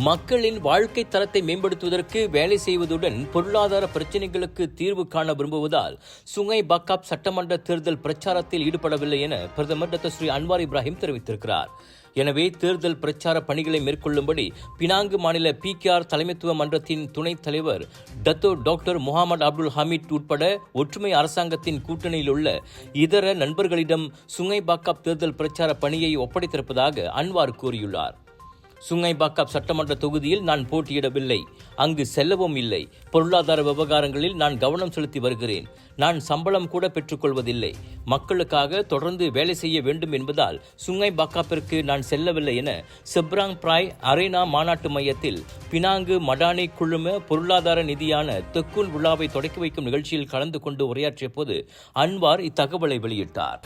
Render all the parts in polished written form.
மக்களின் வாழ்க்கை தரத்தை மேம்படுத்துவதற்கு வேலை செய்வதுடன் பொருளாதார பிரச்சினைகளுக்கு தீர்வு காண விரும்புவதால் சுங்கை பக்காப் சட்டமன்ற தேர்தல் பிரச்சாரத்தில் ஈடுபடவில்லை என பிரதமர் டாக்டர் ஸ்ரீ அன்வார் இப்ராஹிம் தெரிவித்திருக்கிறார். எனவே தேர்தல் பிரச்சார பணிகளை மேற்கொள்ளும்படி பினாங்கு மாநில PKR தலைமைத்துவ மன்றத்தின் துணைத் தலைவர் டாக்டர் முகமது அப்துல் ஹமீத் உட்பட ஒற்றுமை அரசாங்கத்தின் கூட்டணியில் உள்ள இதர நண்பர்களிடம் சுங்கை பக்காப் தேர்தல் பிரச்சார பணியை ஒப்படைத்திருப்பதாக அன்வார் கூறியுள்ளார். சுங்கை பக்காப் சட்டமன்ற தொகுதியில் நான் போட்டியிடவில்லை, அங்கு செல்லவும் இல்லை. பொருளாதார விவகாரங்களில் நான் கவனம் செலுத்தி வருகிறேன். நான் சம்பளம் கூட பெற்றுக்கொள்வதில்லை. மக்களுக்காக தொடர்ந்து வேலை செய்ய வேண்டும் என்பதால் சுங்கை பக்காப்பிற்கு நான் செல்லவில்லை என செப்ராங் பிராய் அரேனா மாநாட்டு மையத்தில் பினாங்கு மடானி குழும பொருளாதார நிதியான தெக்குன் விழாவை தொடக்கி வைக்கும் நிகழ்ச்சியில் கலந்து கொண்டு உரையாற்றிய போது அன்வார் இத்தகவலை வெளியிட்டார்.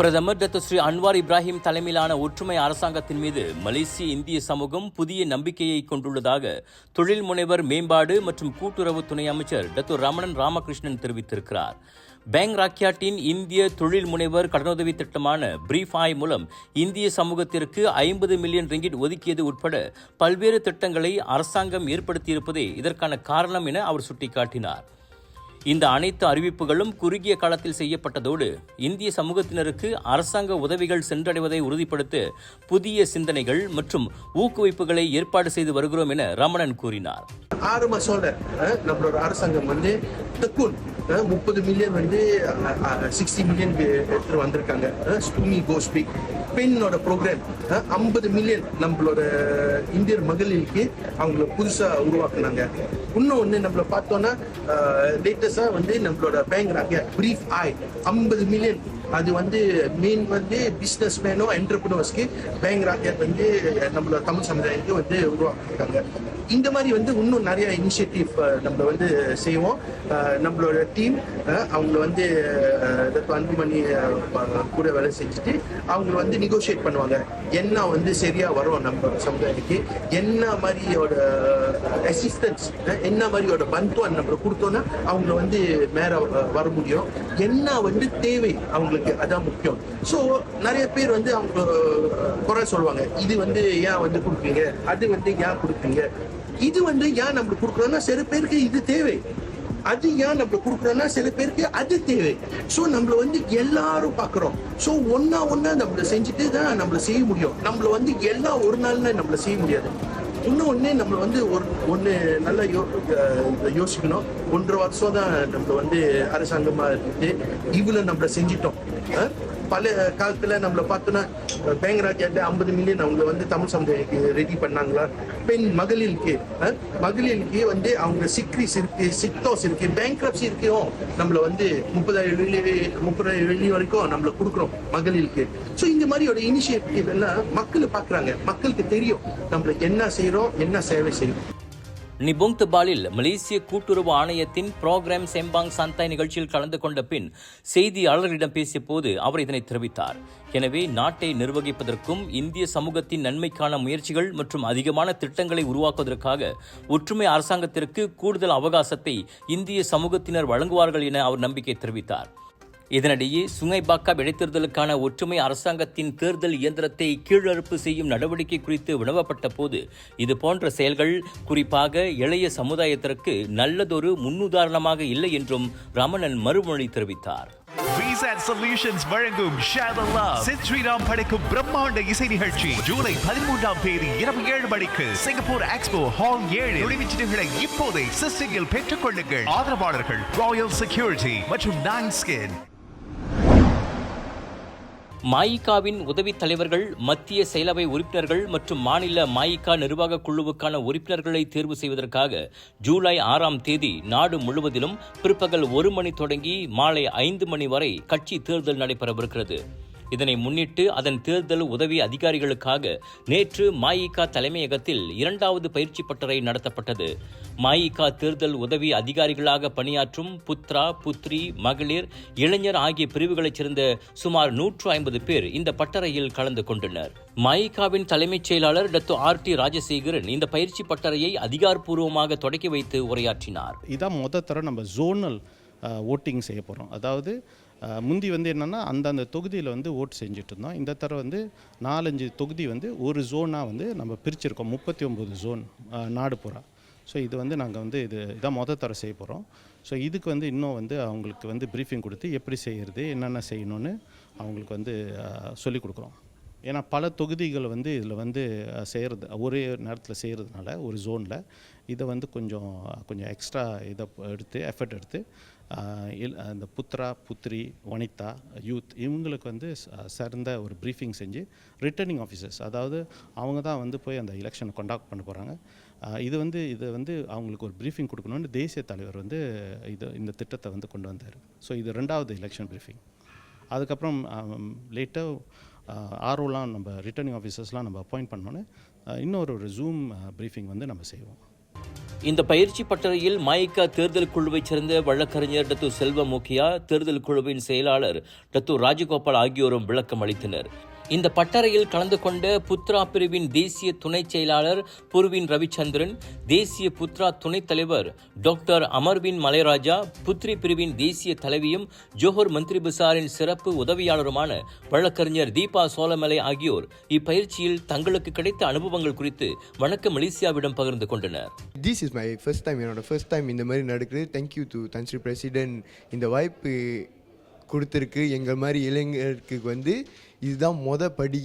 பிரதமர் டாக்டர் ஸ்ரீ அன்வார் இப்ராஹிம் தலைமையிலான ஒற்றுமை அரசாங்கத்தின் மீது மலேசிய இந்திய சமூகம் புதிய நம்பிக்கையை கொண்டுள்ளதாக தொழில் முனைவர் மேம்பாடு மற்றும் கூட்டுறவு துணை அமைச்சர் டாக்டர் ரமணன் ராமகிருஷ்ணன் தெரிவித்திருக்கிறார். பேங்க் ராக்கியாட்டின் இந்திய தொழில் முனைவர் கடனுதவி திட்டமான பிரீஃப் ஆய் மூலம் இந்திய சமூகத்திற்கு 50 மில்லியன் ரிங்கிட் ஒதுக்கியது உட்பட பல்வேறு திட்டங்களை அரசாங்கம் ஏற்படுத்தியிருப்பதே இதற்கான காரணம் என அவர் சுட்டிக்காட்டினார். இந்த அனைத்து அறிவிப்புகளும் குறுகிய காலத்தில் செய்யப்பட்டதோடு இந்திய சமூகத்தினருக்கு அரசாங்க உதவிகள் சென்றடைவதை உறுதிப்படுத்த புதிய சிந்தனைகள் மற்றும் ஊக்குவிப்புகளை ஏற்பாடு செய்து வருகிறோம் என ரமணன் கூறினார். 6 மாசம் நம்மளோட அரசாங்கம் தெக்குன் 30 மில்லியன் 60 மில்லியன் எடுத்து வந்திருக்காங்க. ஸ்டூமி கோஸ்பிக் பெண்ணோட ப்ரோக்ராம் 50 மில்லியன் நம்மளோட இந்தியர் மகளிருக்கு அவங்கள புதுசா உருவாக்குனாங்க. இன்னொன்னு நம்மள பார்த்தோம்னா லேட்டஸ்டா நம்மளோட பேங்க் ராக்கியா பிரீஃப் ஆய் 50 மில்லியன் அது மெயின் பிசினஸ் மேனோ என்டர்பிரினர்ஸ்க்கு பேங்க் ராக்கெட் நம்மளோட தமிழ் சமுதாயத்துக்கு உருவாக்கிருக்காங்க. இந்த மாதிரி இன்னும் நிறைய இனிஷியேட்டிவ் நம்ம செய்வோம். நம்மளோட டீம் அவங்க அன்புமணி கூட வேலை செஞ்சுட்டு அவங்க நெகோசியேட் பண்ணுவாங்க. என்ன சரியா வரும் நம்ம சமுதாயத்துக்கு, என்ன மாதிரியோட அசிஸ்டன்ஸ், என்ன மாதிரியோட பந்துவான் நம்ம கொடுத்தோம்னா அவங்க மேல வர முடியும், என்ன தேவை அவங்களுக்கு, அதான் முக்கியம். சோ நிறைய பேர் அவங்க குறை சொல்லுவாங்க, இது ஏன் கொடுப்பீங்க, அது ஏன் கொடுப்பீங்க, இது ஏன் நம்மளுக்கு கொடுக்குறோம்னா சில பேருக்கு இது தேவை, அது ஏன் நம்ம கொடுக்குறோம்னா சில பேருக்கு அது தேவை. ஸோ நம்மள எல்லாரும் பார்க்குறோம். ஸோ ஒன்னா நம்மள செஞ்சுட்டு தான் நம்மள செய்ய முடியும். நம்மள எல்லாம் ஒரு நாள்ல நம்மள செய்ய முடியாது. இன்னொன்னு நம்மள ஒன்று நல்லா யோசிக்கணும். 1.5 வருஷம் தான் நம்மள அரசாங்கமா இருந்து இவ்வளவு நம்மள செஞ்சிட்டோம். பல காலத்துல நம்மள பார்த்தோன்னா பேங்க் ராஜ்யாட்ட 50 மில்லியன் அவங்க தமிழ் சமுதாயத்துக்கு ரெடி பண்ணாங்களா. பெண் மகளிருக்கு அவங்க சிக்ரிஸ் இருக்கு, சிக்டோஸ் இருக்கு, பேங்க்ரப்சி இருக்கும். நம்மள 30,000 வெள்ளி வரைக்கும் நம்மள கொடுக்குறோம் மகளிருக்கு. ஸோ இந்த மாதிரியோட இனிஷியேட்டிவ் எல்லாம் மக்கள் பார்க்குறாங்க. மக்களுக்கு தெரியும் நம்மள என்ன செய்யறோம், என்ன சேவை செய்யறோம். நிபோங் தபாலில் மலேசிய கூட்டுறவு ஆணையத்தின் புரோகிராம் செம்பாங் சந்தாய் நிகழ்ச்சியில் கலந்து கொண்ட பின் செய்தியாளர்களிடம் பேசிய போது அவர் இதனை தெரிவித்தார். எனவே நாட்டை நிர்வகிப்பதற்கும் இந்திய சமூகத்தின் நன்மைக்கான முயற்சிகள் மற்றும் அதிகமான திட்டங்களை உருவாக்குவதற்காக ஒற்றுமை அரசாங்கத்திற்கு கூடுதல் அவகாசத்தை இந்திய சமூகத்தினர் வழங்குவார்கள் என அவர் நம்பிக்கை தெரிவித்தார். இதனிடையே சுங்கை பக்காப் இடைத்தேர்தலுக்கான ஒற்றுமை அரசாங்கத்தின் தேர்தல் இயந்திரத்தை கீழறுப்பு செய்யும் நடவடிக்கை குறித்து வினவப்பட்ட போது இதுபோன்ற செயல்கள் குறிப்பாக இளைய சமுதாயத்திற்கு நல்லதொரு முன்னுதாரணமாக இல்லை என்றும் ரமணன் மறுமொழி தெரிவித்தார். சொல்யூஷன்ஸ் வழங்கும் Share the Love சித்ரீராம் படைக்கும் பிரம்மாண்ட இசை நிகழ்ச்சி ஜூலை 13ஆம் தேதி இரவு 7 மணிக்கு சிங்கப்பூர் எக்ஸ்போ ஹால் 7 நுழைவுச்சீட்டுகளை இப்போதே சிஸ்டிங்கில் பெற்றுக் கொள்ளுங்கள். ஆதரவாளர்கள் ராயல் செக்யூரிட்டி மற்றும் நைன் ஸ்கின். மாயிகாவின் உதவித் தலைவர்கள், மத்திய செயலவை உறுப்பினர்கள் மற்றும் மாநில மாயிகா நிர்வாக குழுவுக்கான உறுப்பினர்களை தேர்வு செய்வதற்காக ஜூலை 6ஆம் தேதி நாடு முழுவதிலும் பிற்பகல் 1 மணி தொடங்கி மாலை 5 மணி வரை கட்சி தேர்தல் நடைபெறவிருக்கிறது. இதனை முன்னிட்டு அதன் தேர்தல் உதவி அதிகாரிகளுக்காக நேற்று மஇகா தலைமையகத்தில் 2வது பயிற்சி பட்டறை நடத்தப்பட்டது. மஇகா தேர்தல் உதவி அதிகாரிகளாக பணியாற்றும் புத்ரா, புத்ரி, மகளிர், இளைஞர் ஆகிய பிரிவுகளைச் சேர்ந்த சுமார் 150 பேர் இந்த பட்டறையில் கலந்து கொண்டனர். மஇகாவின் தலைமைச் செயலாளர் டாக்டர் RT ராஜசேகரன் இந்த பயிற்சி பட்டறையை அதிகாரப்பூர்வமாக தொடக்கி வைத்து உரையாற்றினார். இதான் தடவை நம்ம ஜோனல் ஓட்டிங் செய்ய போகிறோம். அதாவது முந்தி என்னென்னா அந்தந்த தொகுதியில் ஓட்டு செஞ்சுட்டு இருந்தோம். இந்த தடவை 4-5 தொகுதி ஒரு ஜோனாக நம்ம பிரிச்சிருக்கோம். 39 ஜோன் நாடு பூரா. ஸோ இது நாங்கள் இதான் தடவை செய்ய போகிறோம். ஸோ இதுக்கு இன்னும் அவங்களுக்கு ப்ரீஃபிங் கொடுத்து எப்படி செய்கிறது, என்னென்ன செய்யணும்னு அவங்களுக்கு சொல்லிக் கொடுக்குறோம். ஏன்னா பல தொகுதிகள் இதில் செய்கிறது ஒரே நேரத்தில் செய்கிறதுனால ஒரு ஜோனில் இதை கொஞ்சம் எக்ஸ்ட்ரா எஃபர்ட் எடுத்து அந்த புத்ரா, புத்ரி, வனிதா, யூத் இவங்களுக்கு சிறந்த ஒரு ப்ரீஃபிங் செஞ்சு ரிட்டர்னிங் ஆஃபீஸர்ஸ், அதாவது அவங்க தான் போய் அந்த எலெக்ஷனை கண்டக்ட் பண்ண போகிறாங்க. இது அவங்களுக்கு ஒரு ப்ரீஃபிங் கொடுக்கணும்னு தேசிய தலைவர் இந்த திட்டத்தை கொண்டு வந்தார். ஸோ இது 2வது எலெக்ஷன் ப்ரீஃபிங். அதுக்கப்புறம் லேட்டாக ஆர்ஓலாம் நம்ம ரிட்டர்னிங் ஆஃபீஸர்ஸ்லாம் நம்ம அப்பாயிண்ட் பண்ணோன்னே இன்னொரு ஜூம் ப்ரீஃபிங் நம்ம செய்வோம். இந்த பயிற்சி பட்டறையில் மஇகா தேர்தல் குழுவைச் சேர்ந்த வழக்கறிஞர் டாக்டர் செல்வ முக்கியா, தேர்தல் குழுவின் செயலாளர் டாக்டர் ராஜகோபால் ஆகியோரும் விளக்கம் அளித்தனர். இந்த பட்டறையில் கலந்து கொண்ட புத்ரா பிரிவின் தேசிய துணைச் செயலாளர் புர்வின் ரவிச்சந்திரன், தேசிய புத்ரா துணைத் தலைவர் டாக்டர் அமர்வின் மலைராஜா, புத்ரி பிரிவின் தேசிய தலைவியும் ஜோஹர் மந்திரி பிசாரின் சிறப்பு உதவியாளருமான வழக்கறிஞர் தீபா சோலமலை ஆகியோர் இப்பயிற்சியில் தங்களுக்கு கிடைத்த அனுபவங்கள் குறித்து வணக்க மலேசியாவிடம் பகிர்ந்து கொண்டனர். This is my first time, என்னோட ஃபர்ஸ்ட் டைம் இந்த மாதிரி நடக்குது. Thank you to Tan Sri president. இந்த வாய்ப்பு கொடுத்துருக்கு எங்கள் மாதிரி இளைஞருக்கு இதுதான் படி.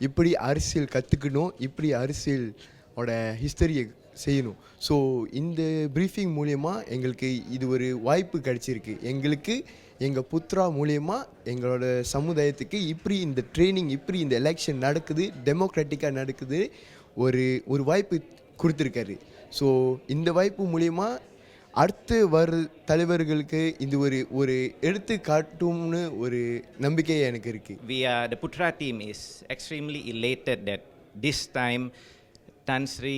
இப்படி அரசியல் கற்றுக்கணும், இப்படி அரசியலோட ஹிஸ்டரியை செய்யணும். ஸோ இந்த ப்ரீஃபிங் மூலயமா எங்களுக்கு இது ஒரு வாய்ப்பு கிடச்சிருக்கு. எங்களுக்கு எங்கள் புத்ரா மூலயமா எங்களோட சமுதாயத்துக்கு இப்படி இந்த ட்ரைனிங், இப்படி இந்த எலெக்ஷன் நடக்குது, டெமோக்ராட்டிக்காக நடக்குது, ஒரு வாய்ப்பு கொடுத்துருக்காரு. ஸோ இந்த வாய்ப்பு மூலயமா அடுத்து வர தலைவர்களுக்கு இது ஒரு எடுத்து காட்டும்னு ஒரு நம்பிக்கை எனக்கு இருக்குது. The Putra team is extremely elated that this time Tan Sri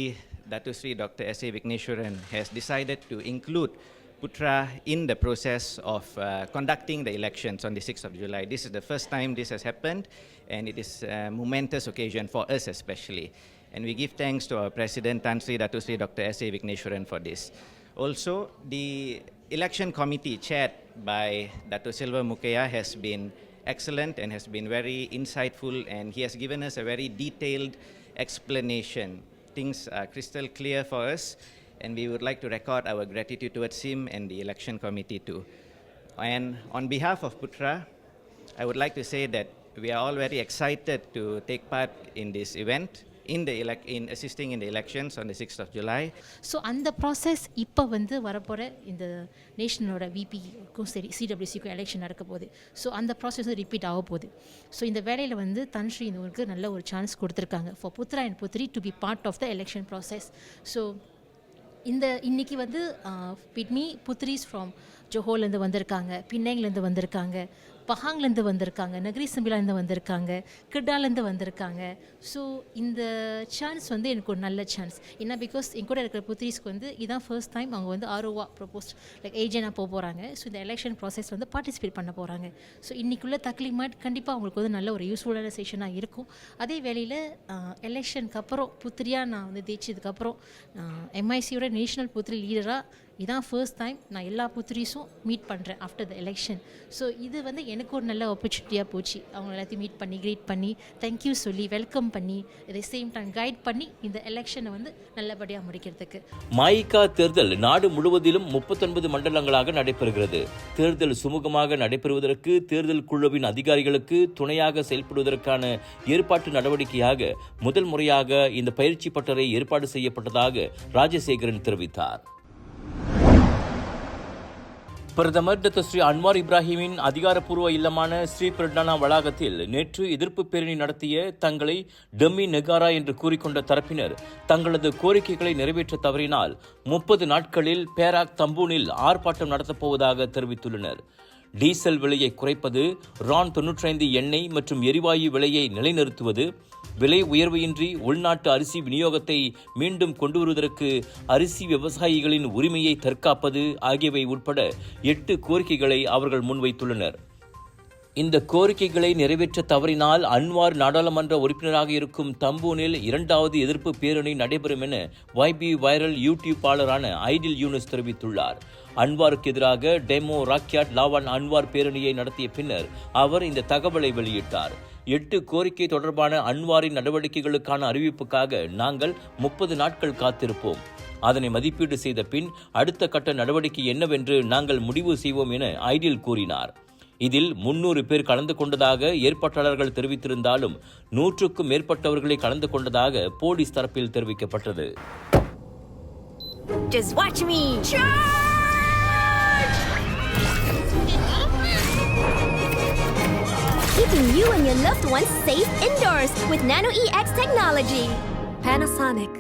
Datuk Sri Dr. S.A. Vigneswaran has decided to include Putra in the process of conducting the elections on the 6th of July. This is the first time this has happened, and it is a momentous occasion for us especially. And we give thanks to our President Tan Sri Datuk Sri Dr. S.A. Vigneswaran for this. Also, the election committee chaired by Dato' Silva Mukaya has been excellent and has been very insightful, and he has given us a very detailed explanation. Things are crystal clear for us, and we would like to record our gratitude towards him and the election committee too. And on behalf of Putra, I would like to say that we are all very excited to take part in this event, in assisting in the elections on the 6th of July. So அந்த process இப்போ வரப்போகிற இந்த நேஷனலோட விபிக்கும் சரி சிடபிள்யூசிக்கும் election நடக்க போகுது. So அந்த process repeat ஆக போகுது. ஸோ இந்த வேலையில் தன்ஸ்ரீ இவங்களுக்கு நல்ல ஒரு சான்ஸ் கொடுத்துருக்காங்க for Putra and Putri to be part of the election process. So இன்னைக்கு பிட்மி புத்ரிஸ் ஃப்ரம் ஜோஹோலேருந்து வந்திருக்காங்க, பின்னேங்லேருந்து வந்திருக்காங்க, பஹாங்லேருந்து வந்திருக்காங்க, நகரி சம்பிலாலேருந்து வந்திருக்காங்க, கிர்டாலேருந்து வந்திருக்காங்க. ஸோ இந்த சான்ஸ் எனக்கு ஒரு நல்ல சான்ஸ். ஏன்னா பிகாஸ் என் கூட இருக்கிற புத்ரீஸ்க்கு இதான் ஃபர்ஸ்ட் டைம் அவங்க ஆர்ஓவா ப்ரொபோஸ் ஏஜென்டாக போகிறாங்க. ஸோ இந்த எலெக்ஷன் ப்ராசஸ் பார்ட்டிசிபேட் பண்ண போகிறாங்க. ஸோ இன்றைக்குள்ள தக்லீமாட் கண்டிப்பாக அவங்களுக்கு நல்ல ஒரு யூஸ்ஃபுல்லான செஷனாக இருக்கும். அதே வேளையில் எலெக்ஷனுக்கு அப்புறம் புத்ரியாக நான் ஜெயிச்சதுக்கப்புறம் எம்ஐசியோட நேஷனல் புத்ரி லீடராக இதான் ஃபர்ஸ்ட் டைம் நான் எல்லா புத்ரீஸும் மீட் பண்ணுறேன் ஆஃப்டர் த எலெக்ஷன். ஸோ இது எனக்கு ஒரு நல்ல ஆப்பர்ச்சுனிட்டியாக போச்சு. அவங்க எல்லாத்தையும் மீட் பண்ணி க்ரீட் பண்ணி தேங்க்யூ சொல்லி வெல்கம் பண்ணி at the same time guide பண்ணி இந்த எலெக்ஷனை நல்லபடியாக முடிக்கிறதுக்கு. மஇகா தேர்தல் நாடு முழுவதிலும் 39 மண்டலங்களாக நடைபெறுகிறது. தேர்தல் சுமூகமாக நடைபெறுவதற்கு தேர்தல் குழுவின் அதிகாரிகளுக்கு துணையாக செயல்படுவதற்கான ஏற்பாட்டு நடவடிக்கையாக முதல் முறையாக இந்த பயிற்சி பட்டறை ஏற்பாடு செய்யப்பட்டதாக ராஜசேகரன் தெரிவித்தார். பிரதமர் டாக்டர் ஸ்ரீ அன்வார் இப்ராஹிமின் அதிகாரப்பூர்வ இல்லமான ஸ்ரீ பிரட்னானா வளாகத்தில் நேற்று எதிர்ப்பு பேரணி நடத்திய தங்களை டம்மி நெகாரா என்று கூறிக்கொண்ட தரப்பினர் தங்களது கோரிக்கைகளை நிறைவேற்ற தவறினால் 30 நாட்களில் பேராக் தம்பூனில் ஆர்ப்பாட்டம் நடத்தப்போவதாக தெரிவித்துள்ளனர். டீசல் விலையை குறைப்பது, ரான் 95 எண்ணெய் மற்றும் எரிவாயு விலையை நிலைநிறுத்துவது, விலை உயர்வையின்றி உள்நாட்டு அரிசி விநியோகத்தை மீண்டும் கொண்டுவருவதற்கு அரிசி விவசாயிகளின் உரிமையை தற்காப்பது ஆகியவை உட்பட 8 கோரிக்கைகளை அவர்கள் முன்வைத்துள்ளனர். இந்த கோரிக்கைகளை நிறைவேற்ற தவறினால் அன்வார் நாடாளுமன்ற உறுப்பினராக இருக்கும் தம்பூனில் 2வது எதிர்ப்பு பேரணி நடைபெறும் என YB வைரல் யூடியூப்பாளரான ஐடில் யூனுஸ் தெரிவித்துள்ளார். அன்வாருக்கு எதிராக டெமோ ராக்யாட் லாவான் அன்வார் பேரணியை நடத்திய பின்னர் அவர் இந்த தகவலை வெளியிட்டார். 8 கோரிக்கை தொடர்பான அன்வாரின் நடவடிக்கைகளுக்கான அறிவிப்புக்காக நாங்கள் 30 நாட்கள் காத்திருப்போம். அதனை மதிப்பீடு செய்த பின் அடுத்த கட்ட நடவடிக்கை என்னவென்று நாங்கள் முடிவு செய்வோம் என ஐடில் கூறினார். இதில் 300 பேர் கலந்து கொண்டதாக ஏற்பாட்டாளர்கள் தெரிவித்திருந்தாலும் 100க்கும் மேற்பட்டவர்களை கலந்து கொண்டதாக போலீஸ் தரப்பில் தெரிவிக்கப்பட்டது. Just watch me. Charge! Keeping you and your loved ones safe indoors with Nano EX technology. Panasonic.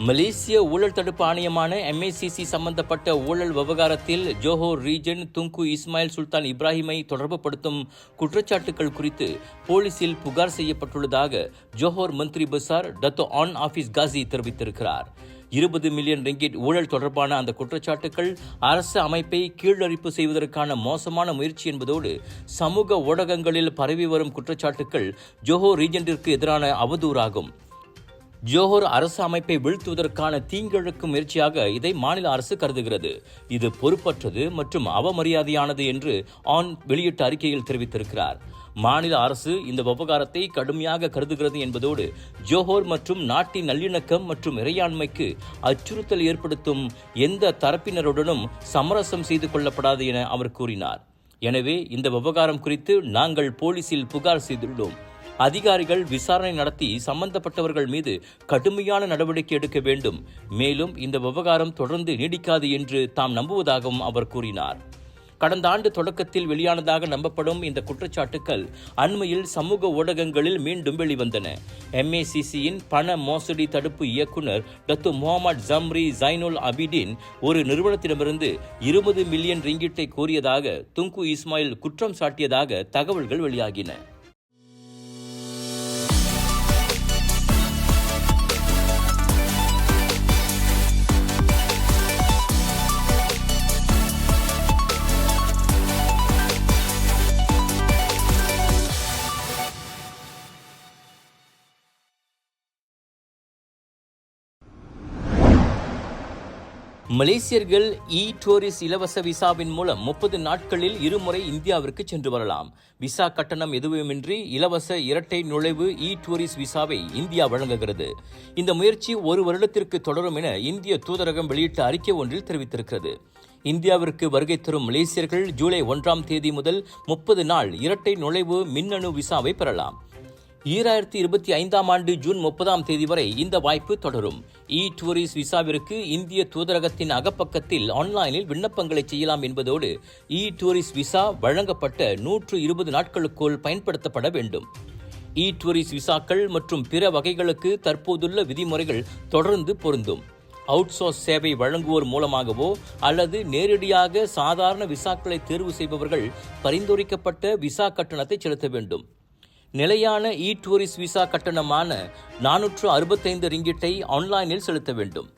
மலேசிய ஊழல் தடுப்பு ஆணையமான MACC சம்பந்தப்பட்ட ஊழல் விவகாரத்தில் ஜோஹோர் ரீஜன் துங்கு இஸ்மாயில் சுல்தான் இப்ராஹிமை தொடர்புபடுத்தும் குற்றச்சாட்டுகள் குறித்து போலீசில் புகார் செய்யப்பட்டுள்ளதாக ஜோஹோர் மந்திரி பசார் டத்தோ ஆன் ஆஃபீஸ் காசி தெரிவித்திருக்கிறார். 20 மில்லியன் ரிங்கிட் ஊழல் தொடர்பான அந்த குற்றச்சாட்டுகள் அரசு அமைப்பை கீழரிப்பு செய்வதற்கான மோசமான முயற்சி என்பதோடு சமூக ஊடகங்களில் பரவி வரும் குற்றச்சாட்டுகள் ஜோஹோர் ரீஜனிற்கு எதிரான அவதூறாகும். ஜோஹோர் அரசு அமைப்பை வீழ்த்துவதற்கான தீங்கிழக்கும் முயற்சியாக இதை மாநில அரசு கருதுகிறது. இது பொறுப்பற்றது மற்றும் அவமரியாதையானது என்று ஆன் வெளியிட்ட அறிக்கையில் தெரிவித்திருக்கிறார். மாநில அரசு இந்த விவகாரத்தை கடுமையாக கருதுகிறது என்பதோடு ஜோஹோர் மற்றும் நாட்டின் நல்லிணக்கம் மற்றும் இறையாண்மைக்கு அச்சுறுத்தல் ஏற்படுத்தும் எந்த தரப்பினருடனும் சமரசம் செய்து கொள்ளப்படாது என அவர் கூறினார். எனவே இந்த விவகாரம் குறித்து நாங்கள் போலீசில் புகார் செய்துள்ளோம். அதிகாரிகள் விசாரணை நடத்தி சம்பந்தப்பட்டவர்கள் மீது கடுமையான நடவடிக்கை எடுக்க வேண்டும். மேலும் இந்த விவகாரம் தொடர்ந்து நீடிக்காது என்று தாம் நம்புவதாகவும் அவர் கூறினார். கடந்த ஆண்டு தொடக்கத்தில் வெளியானதாக நம்பப்படும் இந்த குற்றச்சாட்டுக்கள் அண்மையில் சமூக ஊடகங்களில் மீண்டும் வெளிவந்தன. MACCயின் பண மோசடி தடுப்பு இயக்குனர் Datuk Mohammad Jamri Zainul Abidin ஒரு நிறுவனத்திடமிருந்து 20 மில்லியன் ரிங்கிட்டை கோரியதாக துங்கு இஸ்மாயில் குற்றம் சாட்டியதாக தகவல்கள் வெளியாகின. மலேசியர்கள் டூரிஸ்ட் இலவச விசாவின் மூலம் 30 நாட்களில் இருமுறை இந்தியாவிற்கு சென்று வரலாம். விசா கட்டணம் எதுவுமின்றி இலவச இரட்டை நுழைவு டூரிஸ்ட் விசாவை இந்தியா வழங்குகிறது. இந்த முயற்சி 1 வருடத்திற்கு தொடரும் என இந்திய தூதரகம் வெளியிட்ட அறிக்கை ஒன்றில் தெரிவித்திருக்கிறது. இந்தியாவிற்கு வருகை தரும் மலேசியர்கள் ஜூலை 1ஆம் தேதி முதல் 30 நாள் இரட்டை நுழைவு மின்னணு விசாவை பெறலாம். 2025ஆம் ஆண்டு ஜூன் 30ஆம் தேதி வரை இந்த வாய்ப்பு தொடரும். டூரிஸ்ட் விசாவிற்கு இந்திய தூதரகத்தின் அகப்பக்கத்தில் ஆன்லைனில் விண்ணப்பங்களை செய்யலாம் என்பதோடு டூரிஸ்ட் விசா வழங்கப்பட்ட 120 நாட்களுக்குள் பயன்படுத்தப்பட வேண்டும். டூரிஸ்ட் விசாக்கள் மற்றும் பிற வகைகளுக்கு தற்போதுள்ள விதிமுறைகள் தொடர்ந்து பொருந்தும். அவுட்சோர்ஸ் சேவை வழங்குவோர் மூலமாகவோ அல்லது நேரடியாக சாதாரண விசாக்களை தேர்வு செய்பவர்கள் பரிந்துரைக்கப்பட்ட விசா கட்டணத்தை செலுத்த வேண்டும். நிலையான டூரிஸ்ட் விசா கட்டணமான 465 ரிங்கிட்டை ஆன்லைனில் செலுத்த வேண்டும்.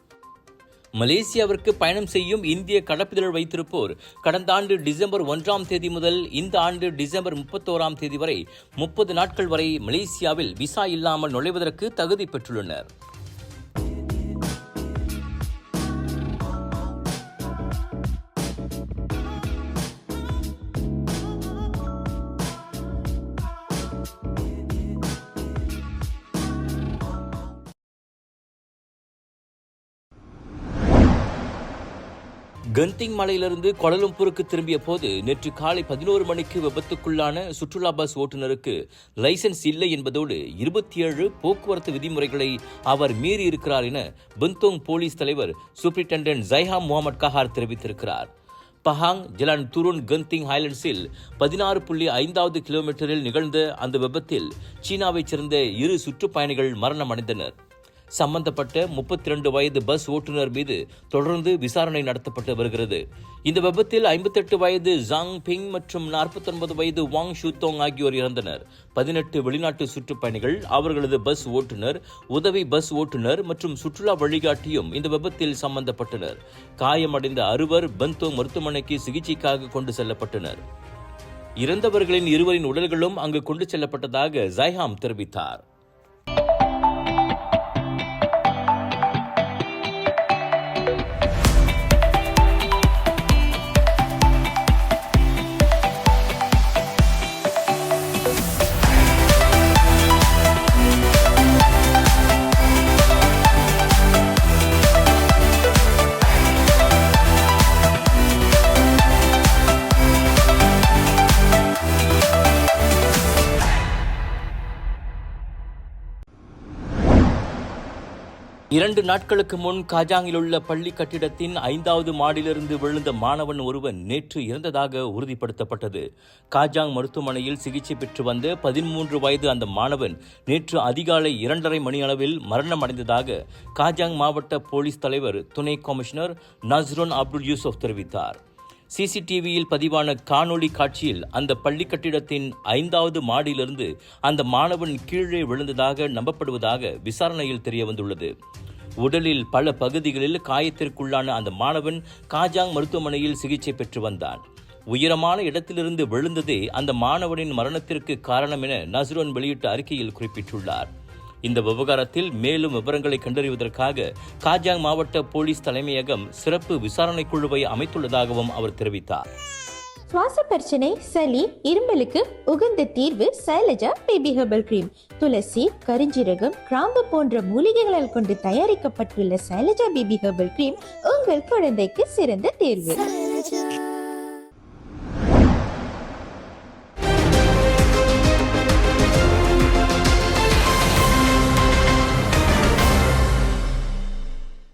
மலேசியாவிற்கு பயணம் செய்யும் இந்திய கடப்பிதழ் வைத்திருப்போர் கடந்த ஆண்டு டிசம்பர் 1ஆம் தேதி முதல் இந்த ஆண்டு டிசம்பர் 31ஆம் தேதி வரை 30 நாட்கள் வரை மலேசியாவில் விசா இல்லாமல் நுழைவதற்கு தகுதி பெற்றுள்ளனர். கந்திங் மலையிலிருந்து கோலாலம்பூருக்கு திரும்பிய போது நேற்று காலை 11 மணிக்கு விபத்துக்குள்ளான சுற்றுலா பஸ் ஓட்டுநருக்கு லைசன்ஸ் இல்லை என்பதோடு 27 போக்குவரத்து விதிமுறைகளை அவர் மீறி இருக்கிறார் என பந்தோங் போலீஸ் தலைவர் சூப்பரிண்டென்டென்ட் ஜைஹா முகமது கஹார் தெரிவித்திருக்கிறார். பஹாங் ஜலான் துருன் கந்திங் ஹைலண்ட்ஸில் 16.5வது கிலோமீட்டரில் நிகழ்ந்த அந்த விபத்தில் சீனாவைச் சேர்ந்த 2 சுற்றுப்பயணிகள் மரணமடைந்தனர். சம்பந்தப்பட்ட 32 வயது பஸ் ஓட்டுநர் மீது தொடர்ந்து விசாரணை நடத்தப்பட்டு வருகிறது. இந்த விபத்தில் 58 வயது ஜாங் பிங் மற்றும் 49 வயது வாங் ஷூத்தோங் ஆகியோர் இறந்தனர். 18 வெளிநாட்டு சுற்றுப்பயணிகள், அவர்களது பஸ் ஓட்டுநர், உதவி பஸ் ஓட்டுநர் மற்றும் சுற்றுலா வழிகாட்டியும் இந்த விபத்தில் சம்பந்தப்பட்டனர். காயமடைந்த 6 பந்தோ மருத்துவமனைக்கு சிகிச்சைக்காக கொண்டு செல்லப்பட்டனர். இறந்தவர்களின் 2 உடல்களும் அங்கு கொண்டு செல்லப்பட்டதாக ஜைஹாம் தெரிவித்தார். இரண்டு நாட்களுக்கு முன் காஜாங்கில் உள்ள பள்ளி கட்டிடத்தின் 5வது மாடியிலிருந்து விழுந்த மாணவன் ஒருவன் நேற்று இறந்ததாக உறுதிப்படுத்தப்பட்டது. காஜாங் மருத்துவமனையில் சிகிச்சை பெற்று வந்த 13 வயது அந்த மாணவன் நேற்று அதிகாலை 2:30 மணி அளவில் மரணமடைந்ததாக காஜாங் மாவட்ட போலீஸ் தலைவர் துணை கமிஷனர் நஸ்ருன் அப்துல் யூசுப் தெரிவித்தார். சிசிடிவியில் பதிவான காணொளி காட்சியில் அந்த பள்ளி கட்டிடத்தின் 5வது மாடியிலிருந்து அந்த மாணவன் கீழே விழுந்ததாக நம்பப்படுவதாக விசாரணையில் தெரியவந்துள்ளது. உடலில் பல பகுதிகளில் காயத்திற்குள்ளான அந்த மாணவன் காஜாங் மருத்துவமனையில் சிகிச்சை பெற்று வந்தான். உயரமான இடத்திலிருந்து விழுந்ததே அந்த மாணவனின் மரணத்திற்கு காரணம் என நஸ்ருன் வெளியிட்ட அறிக்கையில் குறிப்பிட்டுள்ளார். இந்த விவகாரத்தில் மேலும் விவரங்களை கண்டறிவதற்காக காஜாங் மாவட்ட போலீஸ் தலைமையகம் சிறப்பு விசாரணை குழுவை அமைத்துள்ளதாகவும் அவர் தெரிவித்தார். சுவாச பிரச்சனை, சளி, இருமலுக்கு உகந்த தீர்வு சைலஜா பேபி ஹெர்பல் கிரீம். துளசி, கரிஞ்சீரகம், கிராம்பு போன்ற மூலிகைகளால் கொண்டு தயாரிக்கப்பட்டுள்ள சைலஜா பேபி ஹெர்பல் கிரீம் உங்கள் குழந்தைக்கு சிறந்த தேர்வு.